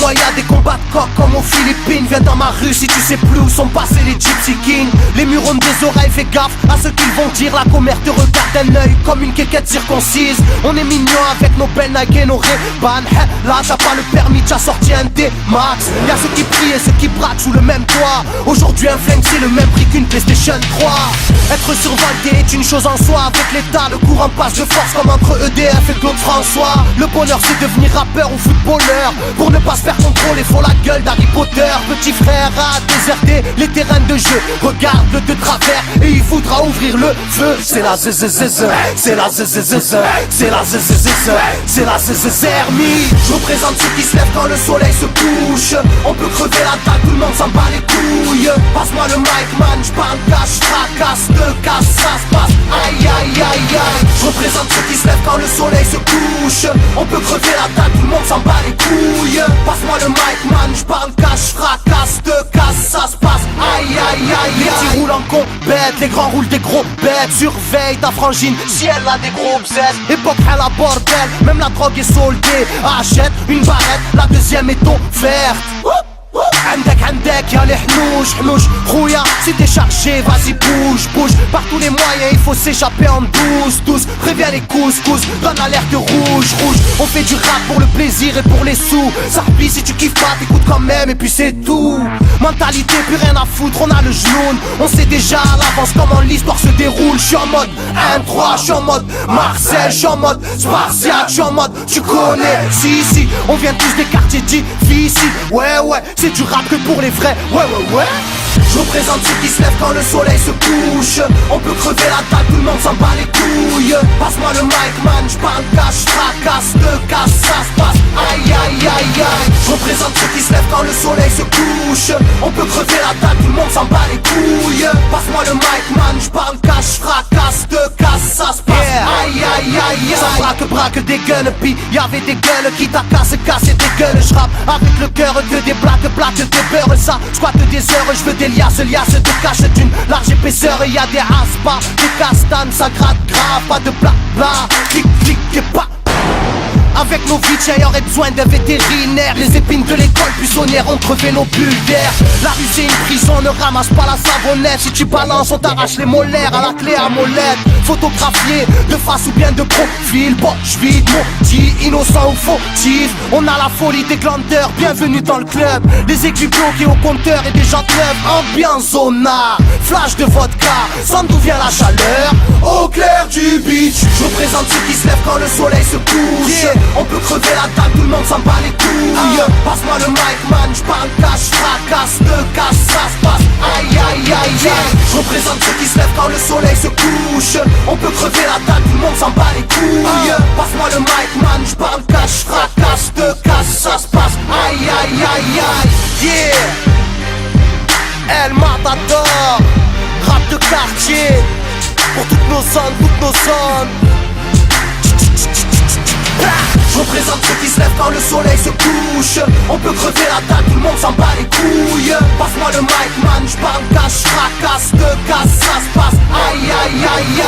Ouais, y'a des combats de coq comme aux Philippines. Viens dans ma rue si tu sais plus où sont passés les Gypsy Kings. Les murs ont des oreilles, fais gaffe à ce qu'ils vont dire. La commère te regarde d'un œil comme une quéquette circoncise. On est mignon avec nos belles Nike et nos Ray-Ban. Là t'as pas le permis, t'as sorti un D-Max. Y'a ceux qui prient et ceux qui braquent sous le même toit. Aujourd'hui un flingue c'est le même prix qu'une PlayStation 3. Être survolté est une chose en soi. Avec l'état le courant passe de force comme entre EDF et Claude François. Le bonheur c'est devenir rappeur ou footballeur. Pour ne pas se faire contrôler faut la gueule d'Harry Potter. Petit frère a déserté les terrains de jeu. Regarde-le de travers et il voudra ouvrir le feu. C'est la zzzz, c'est la zzzz, c'est la zzzz, c'est la zzzermie. Je représente ceux qui se lèvent quand le soleil se couche. On peut crever la dalle, tout le monde s'en bat les couilles. Passe-moi le mic man, j'parle cash, tracasse, te casse, ça se passe. Aïe aïe aïe aïe. Je représente ceux qui se lèvent quand le soleil se couche. On peut crever la dalle, tout le monde s'en bat les couilles. Passe-moi le mic man, j'parle cash, fracasse, te casse, ça se passe. Aïe aïe aïe aïe. Les petits roulent en compète, les grands roulent des gros bêtes. Surveille ta frangine, si elle a des gros bzètes. Époque à la bordel, même la drogue est soldée. Achète une barrette, la deuxième est offerte. عندك يا الحنوش حنوش خويا si t'es chargé vas-y bouge par tous les moyens il faut s'échapper en douce préviens les couscous donne l'alerte rouge on fait du rap pour le plaisir et pour les sous ça replie si tu kiffes pas t'écoutes quand même et puis c'est tout mentalité plus rien à foutre on a le genou on sait déjà à l'avance comment l'histoire se déroule je suis en mode 1-3 je suis en mode Marseille je suis en mode Spartiate je suis en mode tu connais si on vient tous des quartiers difficiles ouais c'est du rap que pour les vrais, ouais. Je représente ceux qui se lèvent quand le soleil se couche. On peut crever la table, tout le monde s'en bat les couilles. Passe-moi le mic man, j'parle cash, tracasse, te casse, ça se passe. Aïe aïe aïe aïe. Je représente ceux qui se lèvent quand le soleil se couche. On peut crever la table, tout le monde s'en bat les couilles. Passe-moi le mic man, j'parle cash, tracasse, te casse, ça se passe. Aïe aïe aïe aïe. Ça braque des guns, puis y'avait des gueules qui t'a cassé des gueules. J'rappe avec le cœur que des plaques des beurres. Ça squatte des heures, je veux des liasses de cache d'une large épaisseur. Et y'a des aspas, des castanes, ça gratte grave. Pas de blabla, clic et pas. Avec nos vies, y'aurait besoin d'un vétérinaire. Les épines de l'école buissonnière ont crevé nos bulles d'air. La rue c'est une prison, ne ramasse pas la savonnette. Si tu balances, on t'arrache les molaires à la clé à molette. Photographié de face ou bien de profil. Poche vide, maudit, innocent ou fautif. On a la folie des glandeurs, bienvenue dans le club. Les aiguilles bloquées au compteur et des jantes neuves. Ambiance zona, flash de vodka. Sans d'où vient la chaleur, au clair du beach. Je représente ceux qui se lèvent quand le soleil se couche. On peut crever la table, tout le monde s'en bat les couilles. Passe-moi le mic man, j'parle cash, tracasse, te casse, ça se passe. Aïe aïe aïe aïe. Je représente ceux qui se lèvent quand le soleil se couche. On peut crever la table, tout le monde s'en bat les couilles. Passe-moi le mic man, j'parle cash, tracasse, te casse, ça se passe. Aïe aïe aïe aïe. Yeah. El Matador, rap de quartier. Pour toutes nos zones. Je représente ceux qui se lèvent quand le soleil se couche. On peut crever la table, tout le monde s'en bat les couilles. Passe-moi le mic man, j'parle cash, fracasse, te casse, ça se passe. Aïe aïe aïe